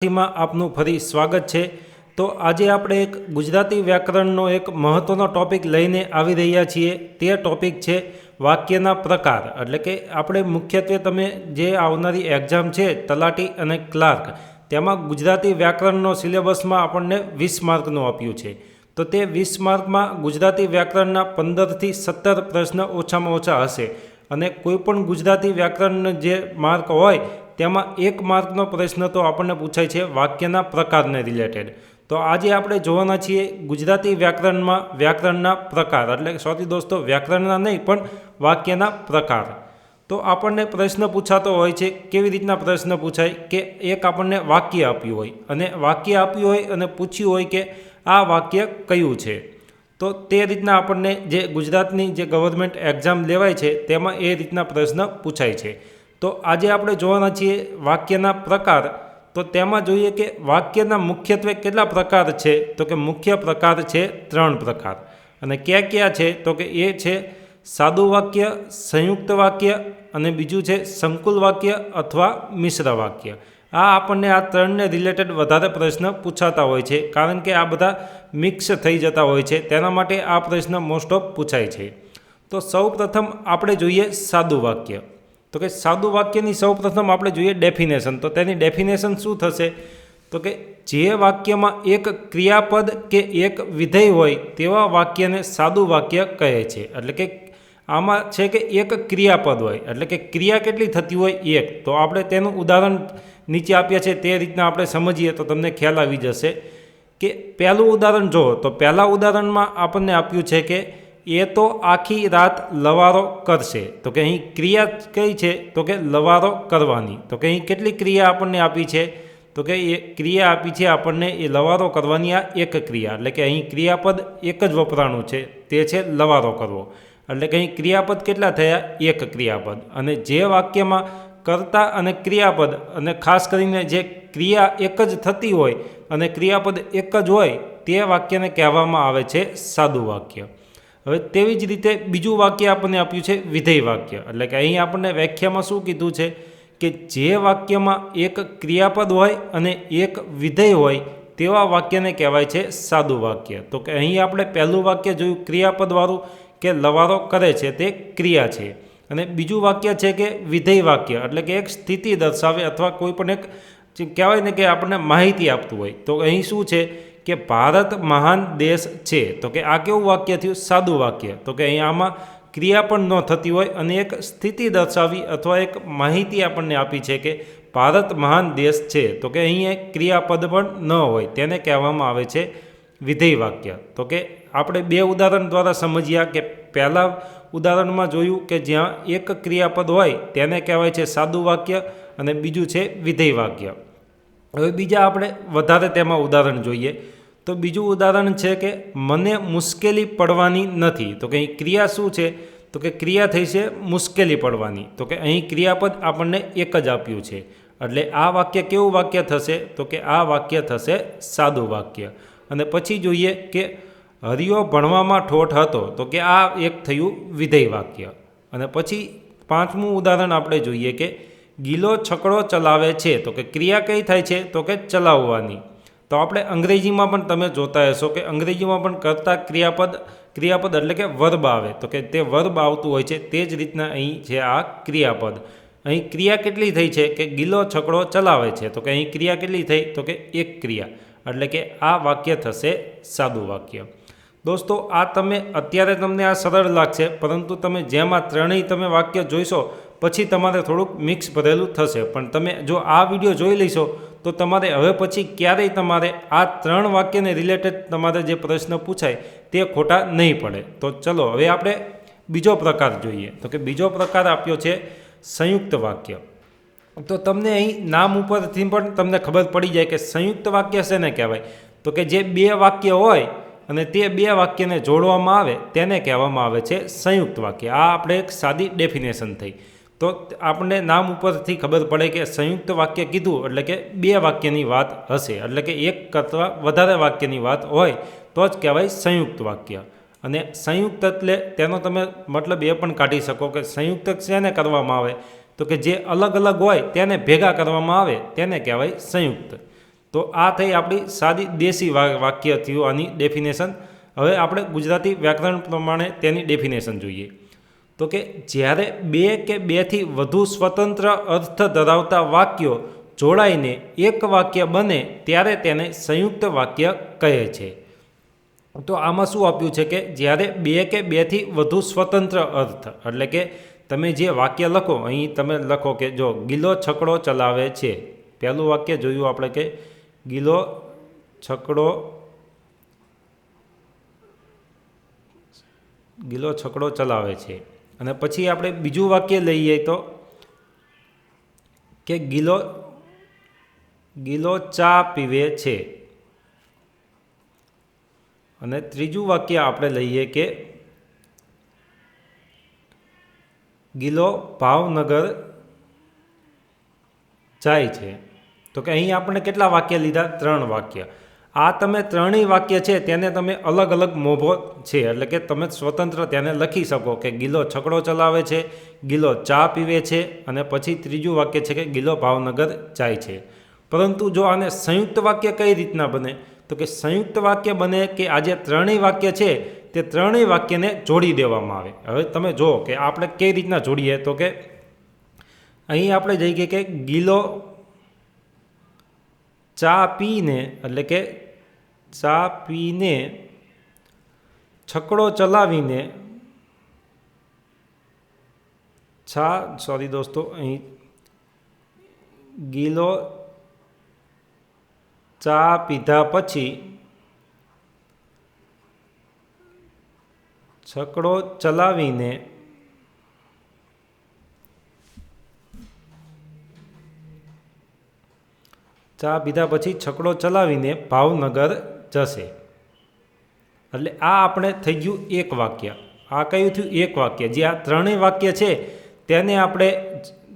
માં આપનું ફરી સ્વાગત છે। તો આજે આપણે એક ગુજરાતી વ્યાકરણનો એક મહત્ત્વનો ટૉપિક લઈને આવી રહ્યા છીએ। તે ટૉપિક છે વાક્યના પ્રકાર। એટલે કે આપણે મુખ્યત્વે તમે જે આવનારી એક્ઝામ છે તલાટી અને ક્લાર્ક, તેમાં ગુજરાતી વ્યાકરણનો સિલેબસમાં આપણને 20 માર્કનું આપ્યું છે। તો તે 20 માર્કમાં ગુજરાતી વ્યાકરણના 15થી 17 પ્રશ્ન ઓછામાં ઓછા હશે, અને કોઈપણ ગુજરાતી વ્યાકરણનો જે માર્ક હોય તેમાં 1 માર્કનો પ્રશ્ન તો આપણને પૂછાય છે વાક્યના પ્રકારને રિલેટેડ। તો આજે આપણે જોવાના છીએ ગુજરાતી વ્યાકરણમાં વ્યાકરણના પ્રકાર, એટલે સોરી દોસ્તો, વ્યાકરણના નહીં પણ વાક્યના પ્રકાર। તો આપણને પ્રશ્ન પૂછાતો હોય છે, કેવી રીતના પ્રશ્ન પૂછાય કે એક આપણને વાક્ય આપ્યું હોય, અને વાક્ય આપ્યું હોય અને પૂછ્યું હોય કે આ વાક્ય કયું છે। તો તે રીતના આપણને જે ગુજરાતની જે ગવર્મેન્ટ એક્ઝામ લેવાય છે તેમાં એ રીતના પ્રશ્ન પૂછાય છે। તો આજે આપણે જોવાના છીએ વાક્યના પ્રકાર। તો તેમાં જોઈએ કે વાક્યના મુખ્યત્વે કેટલા પ્રકાર છે, તો કે મુખ્ય પ્રકાર છે 3 પ્રકાર। અને કયા છે, તો કે એ છે સાદું વાક્ય, સંયુક્ત વાક્ય, અને બીજું છે સંકુલ વાક્ય અથવા મિશ્ર વાક્ય। આ આપણને આ 3ને રિલેટેડ વધારે પ્રશ્ન પૂછાતા હોય છે, કારણ કે આ બધા મિક્સ થઈ જતા હોય છે, તેના માટે આ પ્રશ્ન મોસ્ટ ઓફ પૂછાય છે। તો સૌ પ્રથમ આપણે જોઈએ સાદું વાક્ય। તો કે સાદું વાક્યની સૌ પ્રથમ આપણે જોઈએ ડેફિનેશન। તો તેની ડેફિનેશન શું થશે, તો કે જે વાક્યમાં એક ક્રિયાપદ કે એક વિધેય હોય તેવા વાક્યને સાદું વાક્ય કહે છે। એટલે કે આમાં છે કે એક ક્રિયાપદ હોય, એટલે કે ક્રિયા કેટલી થતી હોય, એક। તો આપણે તેનું ઉદાહરણ નીચે આપ્યા છે, તે રીતના આપણે સમજીએ તો તમને ખ્યાલ આવી જશે। કે પહેલું ઉદાહરણ જુઓ, તો પહેલા ઉદાહરણમાં આપણને આપ્યું છે કે એ તો આખી રાત લવારો કરશે। તો કે અહીં ક્રિયા કઈ છે, તો કે લવારો કરવાની। તો કે અહીં કેટલી ક્રિયા આપણને આપી છે, તો કે એ ક્રિયા આપી છે આપણને એ લવારો કરવાની, આ એક ક્રિયા। એટલે કે અહીં ક્રિયાપદ એક જ વપરાણું છે, તે છે લવારો કરવો। એટલે કે અહીં ક્રિયાપદ કેટલા થયા, એક ક્રિયાપદ। અને જે વાક્યમાં કર્તા અને ક્રિયાપદ, અને ખાસ કરીને જે ક્રિયા એક જ થતી હોય અને ક્રિયાપદ એક જ હોય, તે વાક્યને કહેવામાં આવે છે સાદું વાક્ય। હવે તેવી જ રીતે બીજું વાક્ય આપણને આપ્યું છે વિધેય વાક્ય। એટલે કે અહીં આપણને વ્યાખ્યામાં શું કીધું છે કે જે વાક્યમાં એક ક્રિયાપદ હોય અને એક વિધેય હોય તેવા વાક્યને કહેવાય છે સાદું વાક્ય। તો કે અહીં આપણે પહેલું વાક્ય જોયું ક્રિયાપદવાળું, કે લવારો કરે છે તે ક્રિયા છે, અને બીજું વાક્ય છે કે વિધેય વાક્ય, એટલે કે એક સ્થિતિ દર્શાવે અથવા કોઈ પણ એક કહેવાય ને કે આપણને માહિતી આપતું હોય। તો અહીં શું છે કે ભારત મહાન દેશ છે। તો કે આ કેવું વાક્ય થયું, સાદું વાક્ય। તો કે અહીં આમાં ક્રિયા પણ ન થતી હોય અને એક સ્થિતિ દર્શાવી અથવા એક માહિતી આપણને આપી છે કે ભારત મહાન દેશ છે। તો કે અહીં એક ક્રિયાપદ પણ ન હોય, તેને કહેવામાં આવે છે વિધેય વાક્ય। તો કે આપણે 2 ઉદાહરણ દ્વારા સમજ્યા કે પહેલા ઉદાહરણમાં જોયું કે જ્યાં એક ક્રિયાપદ હોય તેને કહેવાય છે સાદું વાક્ય, અને બીજું છે વિધેય વાક્ય। હવે બીજા આપણે વધારે તેમાં ઉદાહરણ જોઈએ। તો બીજું ઉદાહરણ છે કે મને મુશ્કેલી પડવાની નથી। તો કે અહીં ક્રિયા શું છે, તો કે ક્રિયા થઈ છે મુશ્કેલી પડવાની। તો કે અહીં ક્રિયાપદ આપણને એક જ આપ્યું છે, એટલે આ વાક્ય કેવું વાક્ય થશે, તો કે આ વાક્ય થશે સાદું વાક્ય। અને પછી જોઈએ કે હરિયો ભણવામાં ઠોઠ હતો। તો કે આ એક થયું વિધેય વાક્ય। અને પછી 5મું ઉદાહરણ આપણે જોઈએ કે ગિલો છકડો ચલાવે છે। તો કે ક્રિયા કઈ થાય છે, તો કે ચલાવવાની। તો આપણે અંગ્રેજીમાં પણ તમે જોતા હશો કે અંગ્રેજીમાં પણ કરતા ક્રિયાપદ એટલે કે વર્બ આવે। તો કે તે વર્બ આવતું હોય છે, તે જ રીતના અહીં છે આ ક્રિયાપદ। અહીં ક્રિયા કેટલી થઈ છે કે ગિલો છકડો ચલાવે છે। તો કે અહીં ક્રિયા કેટલી થઈ, તો કે એક ક્રિયા, એટલે કે આ વાક્ય થશે સાદું વાક્ય। દોસ્તો, આ તમે અત્યારે તમને આ સરળ લાગશે, પરંતુ તમે જેમ આ ત્રણેય તમે વાક્ય જોઈશો પછી તમારે થોડુંક મિક્સ ભરેલું થશે। પણ તમે જો આ વિડીયો જોઈ લેશો તો તમારે હવે પછી ક્યારેય તમારે આ 3 વાક્યને રિલેટેડ તમારે જે પ્રશ્ન પૂછાય તે ખોટા નહીં પડે। તો ચલો હવે આપણે બીજો પ્રકાર જોઈએ। તો કે બીજો પ્રકાર આપ્યો છે સંયુક્ત વાક્ય। તો તમને અહીં નામ ઉપરથી પણ તમને ખબર પડી જાય કે સંયુક્ત વાક્ય શેને કહેવાય। તો કે જે 2 વાક્ય હોય અને તે 2 વાક્યને જોડવામાં આવે તેને કહેવામાં આવે છે સંયુક્ત વાક્ય। આ આપણે એક સાદી ડેફિનેશન થઈ। તો આપણને નામ ઉપરથી ખબર પડે કે સંયુક્ત વાક્ય કીધું એટલે કે 2 વાક્યની વાત હશે, એટલે કે એક કરતાં વધારે વાક્યની વાત હોય તો જ કહેવાય સંયુક્ત વાક્ય। અને સંયુક્ત એટલે તેનો તમે મતલબ એ પણ કાઢી શકો કે સંયુક્ત શેને કરવામાં આવે, તો કે જે અલગ અલગ હોય તેને ભેગા કરવામાં આવે તેને કહેવાય સંયુક્ત। તો આ થઈ આપણી સાદી દેશી વાક્ય થયું આની ડેફિનેશન. હવે આપણે ગુજરાતી વ્યાકરણ પ્રમાણે તેની ડેફિનેશન જોઈએ. તો કે જ્યારે બે કે બેથી વધુ સ્વતંત્ર અર્થ ધરાવતા વાક્યો જોડાઈને એક વાક્ય બને ત્યારે તેને સંયુક્ત વાક્ય કહે છે. તો આમાં શું આપ્યું છે કે જ્યારે બે કે બેથી વધુ સ્વતંત્ર અર્થ, એટલે કે તમે જે વાક્ય લખો, અહીં તમે લખો કે જો ગિલો છકડો ચલાવે છે. પહેલું વાક્ય જોયું આપણે કે ગિલો છકડો ચલાવે છે. અને પછી આપણે બીજું વાક્ય લઈએ તો કે ગિલો ચા પીવે છે. અને ત્રીજું વાક્ય આપણે લઈએ કે ગિલો ભાવનગર જાય છે. તો કે અહીં આપણે કેટલા વાક્ય લીધા? 3 વાક્ય. આ તમે ત્રણેય વાક્ય છે તેને તમે અલગ અલગ મોભો છે, એટલે કે તમે સ્વતંત્ર તેને લખી શકો કે ગિલો છકડો ચલાવે છે, ગિલો ચા પીવે છે, અને પછી ત્રીજું વાક્ય છે કે ગિલો ભાવનગર જાય છે. પરંતુ જો આને સંયુક્ત વાક્ય કઈ રીતના બને? તો કે સંયુક્ત વાક્ય બને કે આ જે ત્રણેય વાક્ય છે તે ત્રણેય વાક્યને જોડી દેવામાં આવે. હવે તમે જુઓ કે આપણે કઈ રીતના જોડીએ. તો કે અહીં આપણે જઈએ કે ગિલો ચા પીને, એટલે કે ચા પીને છકડો ચલાવીને અહીં ગિલો ચા પીધા પછી છકડો ચલાવીને ભાવનગર જશે. એટલે આ આપણે થઈ ગયું એક વાક્ય. આ કયું થયું? એક વાક્ય. જે આ ત્રણેય વાક્ય છે તેને આપણે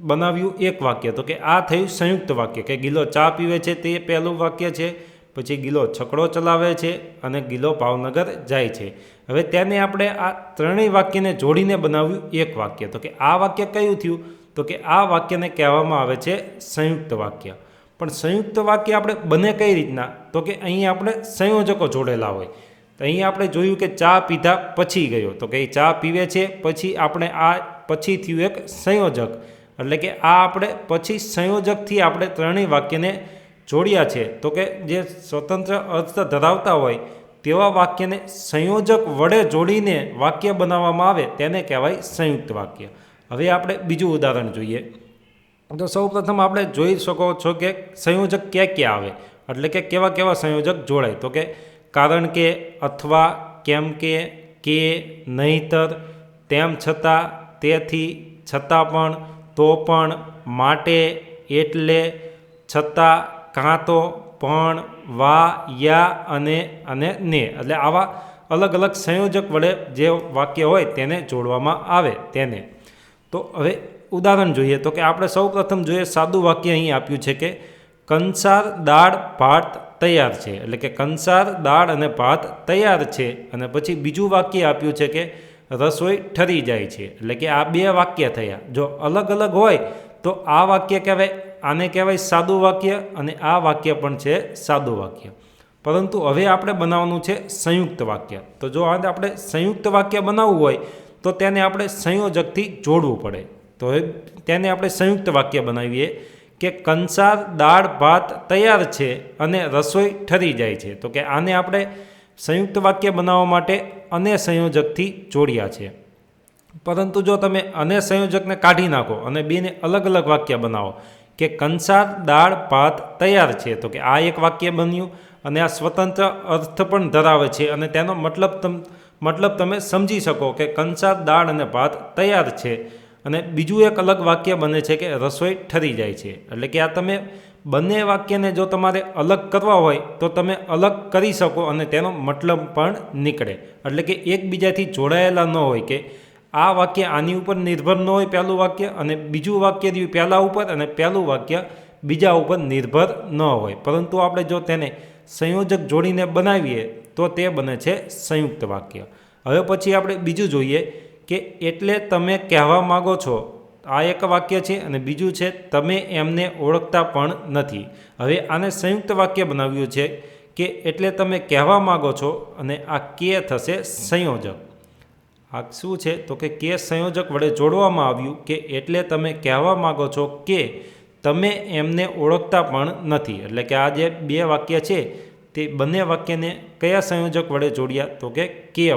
બનાવ્યું એક વાક્ય. તો કે આ થયું સંયુક્ત વાક્ય કે ગિલો ચા પીવે છે તે પહેલું વાક્ય છે, પછી ગિલો છકડો ચલાવે છે અને ગિલો ભાવનગર જાય છે. હવે તેને આપણે આ ત્રણેય વાક્યને જોડીને બનાવ્યું એક વાક્ય. તો કે આ વાક્ય કયું થયું? તો કે આ વાક્યને કહેવામાં આવે છે સંયુક્ત વાક્ય. પણ સંયુક્ત વાક્ય આપણે બને કઈ રીતના? તો કે અહીં આપણે સંયોજકો જોડેલા હોય. તો અહીં આપણે જોયું કે ચા પીધા પછી ગયો, તો કે ચા પીવે છે પછી આપણે આ પછી થયું એક સંયોજક, એટલે કે આ આપણે પછી સંયોજકથી આપણે ત્રણેય વાક્યને જોડ્યા છે. તો કે જે સ્વતંત્ર અર્થ ધરાવતા હોય તેવા વાક્યને સંયોજક વડે જોડીને વાક્ય બનાવવામાં આવે તેને કહેવાય સંયુક્ત વાક્ય. હવે આપણે બીજું ઉદાહરણ જોઈએ. તો સૌપ્રથમ આપણે જોઈ શકો છો કે સંયોજક ક્યાં આવે, એટલે કે કેવા કેવા સંયોજક જોડાય. તો કે કારણ કે, અથવા, કેમ કે, નહીંતર, તેમ છતાં, તેથી, છતાં પણ, તો પણ, માટે, એટલે, છતાં, કાં તો, પણ, વા, યા અને ને. એટલે આવા અલગ અલગ સંયોજક વડે જે વાક્ય હોય તેને જોડવામાં આવે તેને. તો હવે ઉદાહરણ જોઈએ. તો કે આપણે સૌ પ્રથમ જોઈએ સાદું વાક્ય અહીં આપ્યું છે કે કંસાર દાળ ભાત તૈયાર છે. એટલે કે કંસાર દાળ અને ભાત તૈયાર છે. અને પછી બીજું વાક્ય આપ્યું છે કે રસોઈ ઠરી જાય છે. એટલે કે આ 2 વાક્ય થયા. જો અલગ અલગ હોય તો આ વાક્ય કહેવાય, આને કહેવાય સાદું વાક્ય, અને આ વાક્ય પણ છે સાદું વાક્ય. પરંતુ હવે આપણે બનાવવાનું છે સંયુક્ત વાક્ય. તો જો આપણે સંયુક્ત વાક્ય બનાવવું હોય તો તેને આપણે સંયોજકથી જોડવું પડે. તો હવે તેને આપણે સંયુક્ત વાક્ય બનાવીએ કે કંસાર દાળ ભાત તૈયાર છે અને રસોઈ ઠરી જાય છે. તો કે આને આપણે સંયુક્ત વાક્ય બનાવવા માટે અને સંયોજકથી જોડ્યા છે. પરંતુ જો તમે અને સંયોજકને કાઢી નાખો અને બેને અલગ અલગ વાક્ય બનાવો કે કંસાર દાળ ભાત તૈયાર છે, તો કે આ એક વાક્ય બન્યું અને આ સ્વતંત્ર અર્થ પણ ધરાવે છે અને તેનો મતલબ તમે સમજી શકો કે કંસાર દાળ અને ભાત તૈયાર છે. અને બીજું એક અલગ વાક્ય બને છે કે રસોઈ ઠરી જાય છે. એટલે કે આ તમે બંને વાક્યને જો તમારે અલગ કરવા હોય તો તમે અલગ કરી શકો અને તેનો મતલબ પણ નીકળે. એટલે કે એકબીજાથી જોડાયેલા ન હોય કે આ વાક્ય આની ઉપર નિર્ભર ન હોય પહેલું વાક્ય, અને બીજું વાક્ય રહ્યું પહેલાં ઉપર, અને પહેલું વાક્ય બીજા ઉપર નિર્ભર ન હોય. પરંતુ આપણે જો તેને સંયોજક જોડીને બનાવીએ તો તે બને છે સંયુક્ત વાક્ય. હવે પછી આપણે બીજું જોઈએ કે એટલે તમે કહેવા માગો છો આ એક વાક્ય છે અને બીજું છે તમે એમને ઓળખતા પણ નથી. હવે આને સંયુક્ત વાક્ય બનાવ્યું છે કે એટલે તમે કહેવા માગો છો અને આ કે થશે સંયોજક. આ શું છે તો કે સંયોજક વડે જોડવામાં આવ્યું કે એટલે તમે કહેવા માગો છો કે તમે એમને ઓળખતા પણ નથી. એટલે કે આ જે બે વાક્ય છે તે બંને વાક્યને કયા સંયોજક વડે જોડ્યા તો કે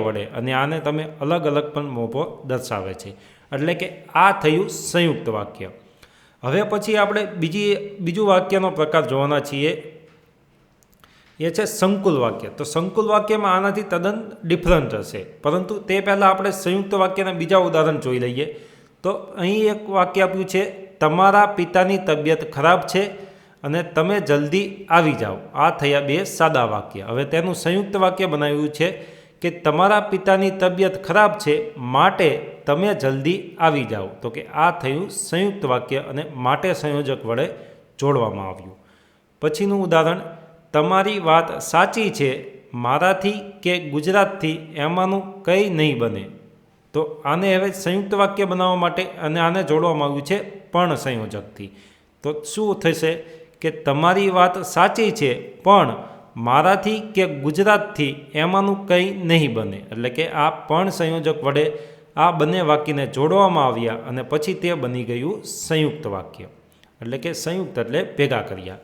વડે, અને આને તમે અલગ અલગ પણ મોભો દર્શાવે છે. એટલે કે આ થયું સંયુક્ત વાક્ય. હવે પછી આપણે બીજું વાક્યનો પ્રકાર જોવાના છીએ, એ છે સંકુલ વાક્ય. તો સંકુલ વાક્યમાં આનાથી તદ્દન ડિફરન્ટ હશે, પરંતુ તે પહેલાં આપણે સંયુક્ત વાક્યના બીજા ઉદાહરણ જોઈ લઈએ. તો અહીં એક વાક્ય આપ્યું છે તમારા પિતાની તબિયત ખરાબ છે અને તમે જલ્દી આવી જાઓ. આ થયા બે સાદા વાક્ય. હવે તેનું સંયુક્ત વાક્ય બનાવ્યું છે કે તમારા પિતાની તબિયત ખરાબ છે માટે તમે જલ્દી આવી જાઓ. તો કે આ થયું સંયુક્ત વાક્ય અને માટે સંયોજક વડે જોડવામાં આવ્યું. પછીનું ઉદાહરણ તમારી વાત સાચી છે મારાથી કે ગુજરાતથી એમાંનું કંઈ નહીં બને. તો આને હવે સંયુક્ત વાક્ય બનાવવા માટે અને આને જોડવામાં આવ્યું છે પણ સંયોજકથી. તો શું થશે કે તમારી વાત સાચી છે પણ મારાથી કે ગુજરાતથી એમાંનું કંઈ નહીં બને. એટલે કે આ પણ સંયોજક વડે આ બંને વાક્યને જોડવામાં આવ્યા અને પછી તે બની ગયું સંયુક્ત વાક્ય. એટલે કે સંયુક્ત એટલે ભેગા કર્યા.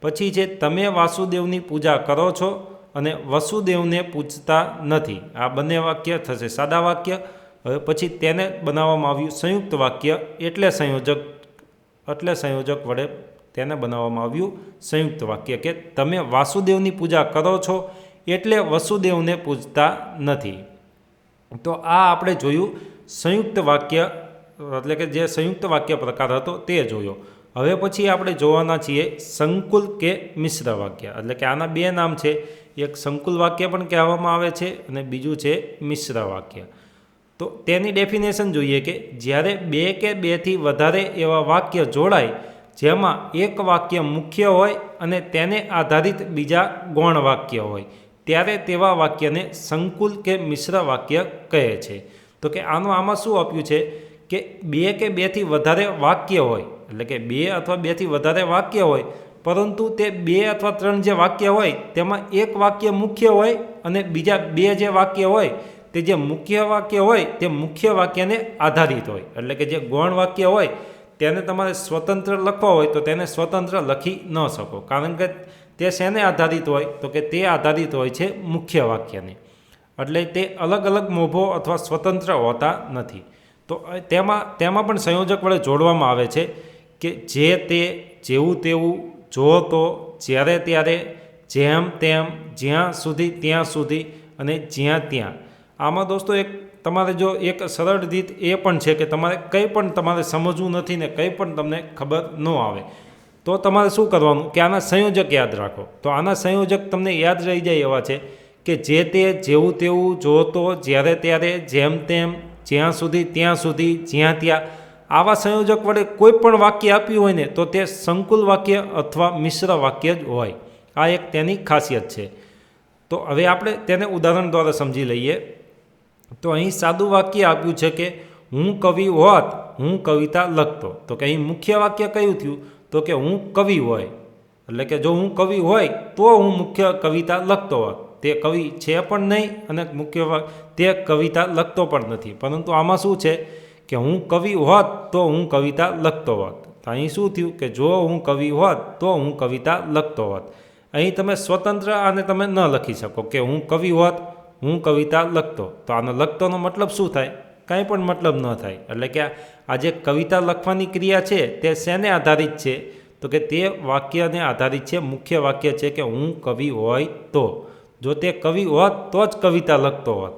પછી છે તમે વાસુદેવની પૂજા કરો છો અને વસુદેવને પૂજતા નથી. આ બંને વાક્ય થશે સાદા વાક્ય. હવે પછી તેને બનાવવામાં આવ્યું સંયુક્ત વાક્ય એટલે સંયોજક વડે તેને બનાવવામાં આવ્યું સંયુક્ત વાક્ય કે તમે વાસુદેવની પૂજા કરો છો એટલે વસુદેવને પૂજતા નથી. તો આ આપણે જોયું સંયુક્ત વાક્ય, એટલે કે જે સંયુક્ત વાક્ય પ્રકાર હતો તે જોયો. હવે પછી આપણે જોવાના છીએ સંકુલ કે મિશ્ર વાક્ય. એટલે કે આના બે નામ છે, એક સંકુલ વાક્ય પણ કહેવામાં આવે છે અને બીજું છે મિશ્ર વાક્ય. તો તેની ડેફિનેશન જોઈએ કે જ્યારે બે કે બેથી વધારે એવા વાક્ય જોડાય જેમાં એક વાક્ય મુખ્ય હોય અને તેને આધારિત બીજા ગૌણ વાક્ય હોય ત્યારે તેવા વાક્યને સંકુલ કે મિશ્ર વાક્ય કહે છે. તો કે આમાં શું આપ્યું છે કે બે કે બેથી વધારે વાક્ય હોય, એટલે કે બે અથવા બેથી વધારે વાક્ય હોય, પરંતુ તે બે અથવા ત્રણ જે વાક્ય હોય તેમાં એક વાક્ય મુખ્ય હોય અને બીજા બે જે વાક્ય હોય તે જે મુખ્ય વાક્ય હોય તે મુખ્ય વાક્યને આધારિત હોય. એટલે કે જે ગૌણ વાક્ય હોય તેને તમારે સ્વતંત્ર લખવા હોય તો તેને સ્વતંત્ર લખી ન શકો, કારણ કે તે શેને આધારિત હોય તો કે તે આધારિત હોય છે મુખ્ય વાક્યને. એટલે તે અલગ અલગ મોભો અથવા સ્વતંત્ર હોતા નથી. તો તેમાં પણ સંયોજક વડે જોડવામાં આવે છે કે જે તે, જેવું તેવું, જો તો, જ્યારે ત્યારે, જેમ તેમ, જ્યાં સુધી ત્યાં સુધી અને જ્યાં ત્યાં. આમાં દોસ્તો તમારે જો એક સરળ રીત એ પણ છે કે તમારે કંઈ પણ તમારે સમજવું નથી ને કંઈ પણ તમને ખબર ન આવે તો તમારે શું કરવાનું કે આના સંયોજક યાદ રાખો. તો આના સંયોજક તમને યાદ રહી જાય એવા છે કે જે તે, જેવું તેવું, જો તો, જ્યારે ત્યારે, જેમ તેમ, જ્યાં સુધી ત્યાં સુધી, જ્યાં ત્યાં. આવા સંયોજક વડે કોઈ પણ વાક્ય આપ્યું હોય ને તો તે સંકુલ વાક્ય અથવા મિશ્ર વાક્ય જ હોય. આ એક તેની ખાસિયત છે. તો હવે આપણે તેને ઉદાહરણ દ્વારા સમજી લઈએ. તો અહીં સાદું વાક્ય આપ્યું છે કે હું કવિ હોત હું કવિતા લખતો. તો કે અહીં મુખ્ય વાક્ય કયું થયું તો કે હું કવિ હોય. એટલે કે જો હું કવિ હોય તો હું મુખ્ય કવિતા લખતો હોત. તે કવિ છે પણ નહીં અને તે કવિતા લખતો પણ નથી, પરંતુ આમાં શું છે કે હું કવિ હોત તો હું કવિતા લખતો હોત. તો અહીં શું થયું કે જો હું કવિ હોત તો હું કવિતા લખતો હોત. અહીં તમે સ્વતંત્ર આને તમે ન લખી શકો કે હું કવિ હોત હું કવિતા લખતો. તો આનો લખતોનો મતલબ શું થાય? કાંઈ પણ મતલબ ન થાય. એટલે કે આ જે કવિતા લખવાની ક્રિયા છે તે શેને આધારિત છે તો કે તે વાક્યને આધારિત છે, મુખ્ય વાક્ય છે કે હું કવિ હોય તો. જો તે કવિ હોત તો જ કવિતા લખતો હોત.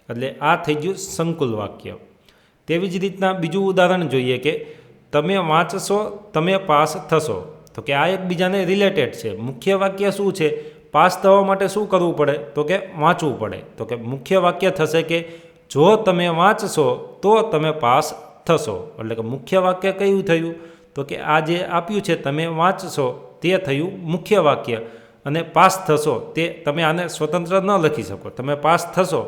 એટલે આ થઈ ગયું સંકુલ વાક્ય. તેવી જ રીતના બીજું ઉદાહરણ જોઈએ કે તમે વાંચશો તમે પાસ થશો. તો કે આ એકબીજાને રિલેટેડ છે. મુખ્ય વાક્ય શું છે? પાસ થવા માટે શું કરવું પડે તો કે વાંચવું પડે. તો કે મુખ્ય વાક્ય થશે કે જો તમે વાંચશો તો તમે પાસ થશો. એટલે કે મુખ્ય વાક્ય કયું થયું તો કે આ જે આપ્યું છે તમે વાંચશો તે થયું મુખ્ય વાક્ય, અને પાસ થશો તે તમે આને સ્વતંત્ર ન લખી શકો. તમે પાસ થશો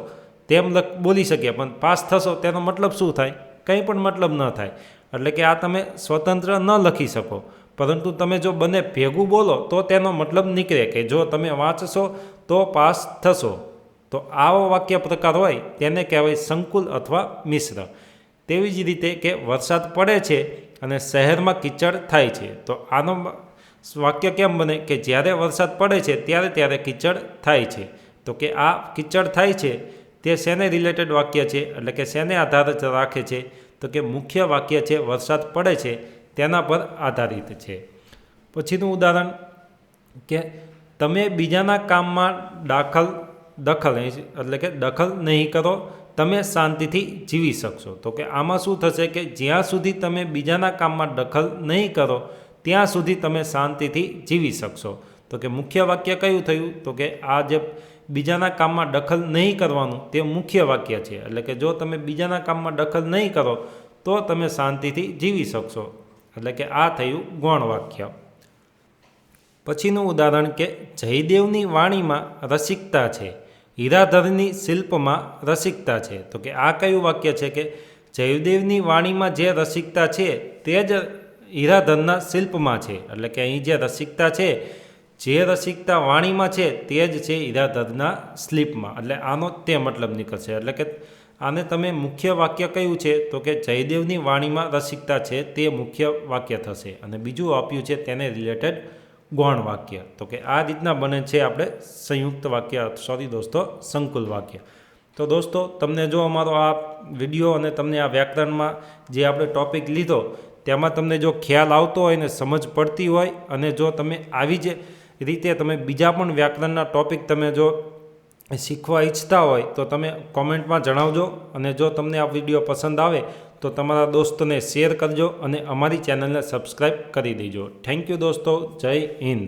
તેમ બોલી શકીએ, પણ પાસ થશો તેનો મતલબ શું થાય? કંઈ પણ મતલબ ન થાય. એટલે કે આ તમે સ્વતંત્ર ન લખી શકો, પરંતુ તમે જો બંને ભેગું બોલો તો તેનો મતલબ નીકળે કે જો તમે વાંચશો તો પાસ થશો. તો આવો વાક્ય પ્રકાર હોય તેને કહેવાય સંકુલ અથવા મિશ્ર. તેવી જ રીતે કે વરસાદ પડે છે અને શહેરમાં કીચડ થાય છે. તો આનો વાક્ય કેમ બને કે જ્યારે વરસાદ પડે છે ત્યારે કીચડ થાય છે. તો કે આ કીચડ થાય છે તે શેને રિલેટેડ વાક્ય છે, એટલે કે શેને આધારિત રાખે છે, તો કે મુખ્ય વાક્ય છે વરસાદ પડે છે તેના પર આધારિત છે. પછીનું ઉદાહરણ કે તમે બીજાના કામમાં દખલ એટલે કે દખલ નહીં કરો, તમે શાંતિથી જીવી શકશો. તો કે આમાં શું થશે કે જ્યાં સુધી તમે બીજાના કામમાં દખલ નહીં કરો ત્યાં સુધી તમે શાંતિથી જીવી શકશો. તો કે મુખ્ય વાક્ય કયું થયું, તો કે આ જે બીજાના કામમાં દખલ નહીં કરવાનું તે મુખ્ય વાક્ય છે. એટલે કે જો તમે બીજાના કામમાં દખલ નહીં કરો તો તમે શાંતિથી જીવી શકશો. એટલે કે આ થયું ગૌણ વાક્ય. પછીનું ઉદાહરણ કે જયદેવની વાણીમાં રસિકતા છે, હીરાધરની શિલ્પમાં રસિકતા છે. તો કે આ કયું વાક્ય છે કે જયદેવની વાણીમાં જે રસિકતા છે તે જ હીરાધરના શિલ્પમાં છે. એટલે કે અહીં જે રસિકતા છે, જે રસિકતા વાણીમાં છે તે જ છે હીરાધરના શિલ્પમાં. એટલે આનો તે મતલબ નીકળશે. એટલે કે આને તમે મુખ્ય વાક્ય કયું છે, તો કે જયદેવની વાણીમાં રસિકતા છે તે મુખ્ય વાક્ય થશે, અને બીજું આપ્યું છે તેને રિલેટેડ ગૌણ વાક્ય. તો કે આ રીતના બને છે આપણે સંયુક્ત વાક્ય, સંકુલ વાક્ય. તો દોસ્તો, તમને જો અમારો આ વિડીયો અને તમને આ વ્યાકરણમાં જે આપણે ટૉપિક લીધો તેમાં તમને જો ખ્યાલ આવતો હોય ને સમજ પડતી હોય, અને જો તમે આવી જ રીતે તમે બીજા પણ વ્યાકરણના ટૉપિક તમે જો શીખવા ઈચ્છતા હોય તો તમે કોમેન્ટમાં જણાવજો. અને જો તમને આ વિડીયો પસંદ આવે તો તમારા દોસ્તોને શેર કરજો અને અમારી ચેનલને સબસ્ક્રાઈબ કરી દેજો. થેન્ક યુ દોસ્તો. જય હિન્દ.